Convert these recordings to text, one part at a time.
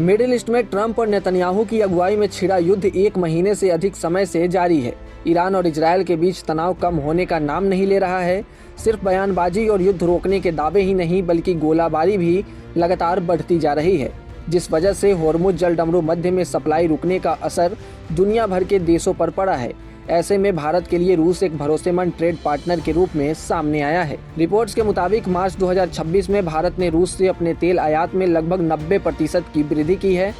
Middle east में Trump और Netanyahu की अगुवाई में छिड़ा युद्ध 1 महीने से अधिक समय से जारी है। ईरान और इजरायल के बीच तनाव कम होने का नाम नहीं ले रहा है। सिर्फ बयानबाजी और युद्ध रोकने के दावे ही नहीं बल्कि गोलाबारी भी लगातार बढ़ती जा रही है, जिस वजह से होर्मुज जलडमरू मध्य में सप्लाई रुकने का असर दुनिया भर के देशों पर पड़ा है। ऐसे में भारत के लिए रूस एक भरोसेमंद ट्रेड पार्टनर के रूप में सामने आया है। रिपोर्ट्स के मुताबिक मार्च 2026 में भारत ने रूस से अपने तेल आयात में लगभग 90% की वृद्धि की है।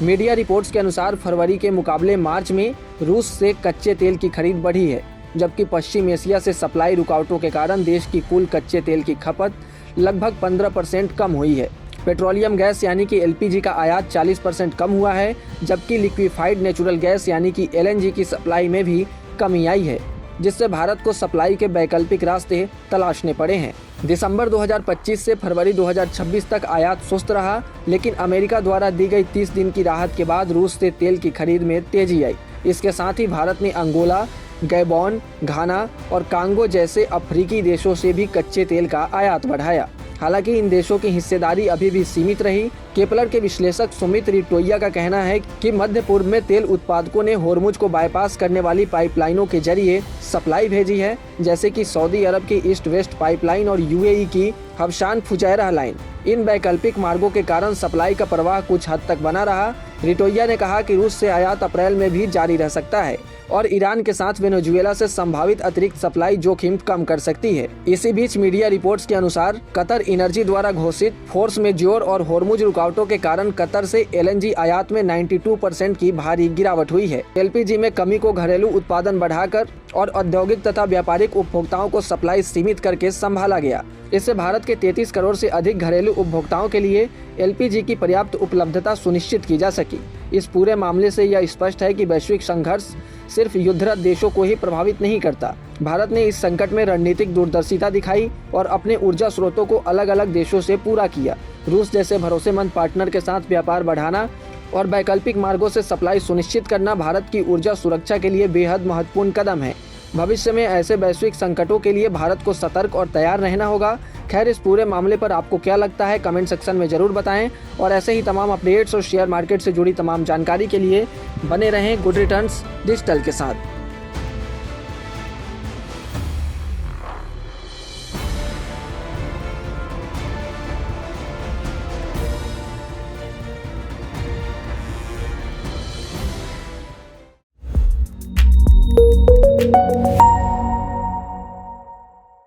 मीडिया रिपोर्ट्स के अनुसार फरवरी के मुकाबले मार्च में रूस से कच्चे तेल की खरीद बढ़ी है, जबकि पश्चिम एशिया से सप्लाई रुकावटों के कारण देश की कुल कच्चे तेल की खपत लगभग 15% कम हुई है। पेट्रोलियम गैस यानी कि एलपीजी का आयात 40% कम हुआ है, जबकि लिक्विफाइड नेचुरल गैस यानी कि एलएनजी की सप्लाई में भी कमी आई है, जिससे भारत को सप्लाई के वैकल्पिक रास्ते तलाशने पड़े हैं। दिसंबर 2025 से फरवरी 2026 तक आयात सुस्त रहा, लेकिन अमेरिका द्वारा दी गई 30 दिन की राहत के बाद रूस से तेल की खरीद में तेजी आई। इसके साथ ही भारत ने अंगोला, गैबोन, घाना और कांगो जैसे अफ्रीकी देशों से भी कच्चे तेल का आयात बढ़ाया। हालांकि इन देशों की हिस्सेदारी अभी भी सीमित रही। केपलर के विश्लेषक सुमित रिटोइया का कहना है कि मध्य पूर्व में तेल उत्पादकों ने होर्मुज को बाईपास करने वाली पाइपलाइनों के जरिए सप्लाई भेजी है, जैसे कि सऊदी अरब की ईस्ट वेस्ट पाइपलाइन और यूएई की हबशान फुजैरह लाइन। इन वैकल्पिक मार्गों के कारण सप्लाई का प्रवाह कुछ हद तक बना रहा। रिटोइया ने कहा कि रूस से आयात अप्रैल में भी जारी रह सकता है और ईरान के साथ वेनेजुएला से संभावित अतिरिक्त सप्लाई जोखिम कम कर सकती है। इसी बीच मीडिया रिपोर्ट्स के अनुसार कतर एनर्जी द्वारा घोषित फोर्स मेज्योर और होर्मुज रुकावटों के कारण कतर से एलएनजी आयात में 92% की भारी गिरावट हुई है। एलपीजी में कमी को घरेलू उत्पादन बढ़ाकर और औद्योगिक तथा व्यापारिक उपभोक्ताओं को सप्लाई सीमित करके संभाला गया। इससे भारत के 33 करोड़ से अधिक घरेलू उपभोक्ताओं के लिए एलपीजी की पर्याप्त उपलब्धता सुनिश्चित की जा सकी। इस पूरे मामले से यह स्पष्ट है कि वैश्विक संघर्ष सिर्फ युद्धरत देशों को ही प्रभावित नहीं करता। भारत ने इस संकट में रणनीतिक दूरदर्शिता दिखाई और अपने ऊर्जा स्रोतों को अलग अलग देशों से पूरा किया। रूस जैसे भरोसेमंद पार्टनर के साथ व्यापार बढ़ाना और वैकल्पिक मार्गों से सप्लाई सुनिश्चित करना भारत की ऊर्जा सुरक्षा के लिए बेहद महत्वपूर्ण कदम है। भविष्य में ऐसे वैश्विक संकटों के लिए भारत को सतर्क और तैयार रहना होगा। खैर, इस पूरे मामले पर आपको क्या लगता है कमेंट सेक्शन में जरूर बताएं और ऐसे ही तमाम अपडेट्स और शेयर मार्केट से जुड़ी तमाम जानकारी के लिए बने रहें गुड रिटर्न्स डिजिटल के साथ।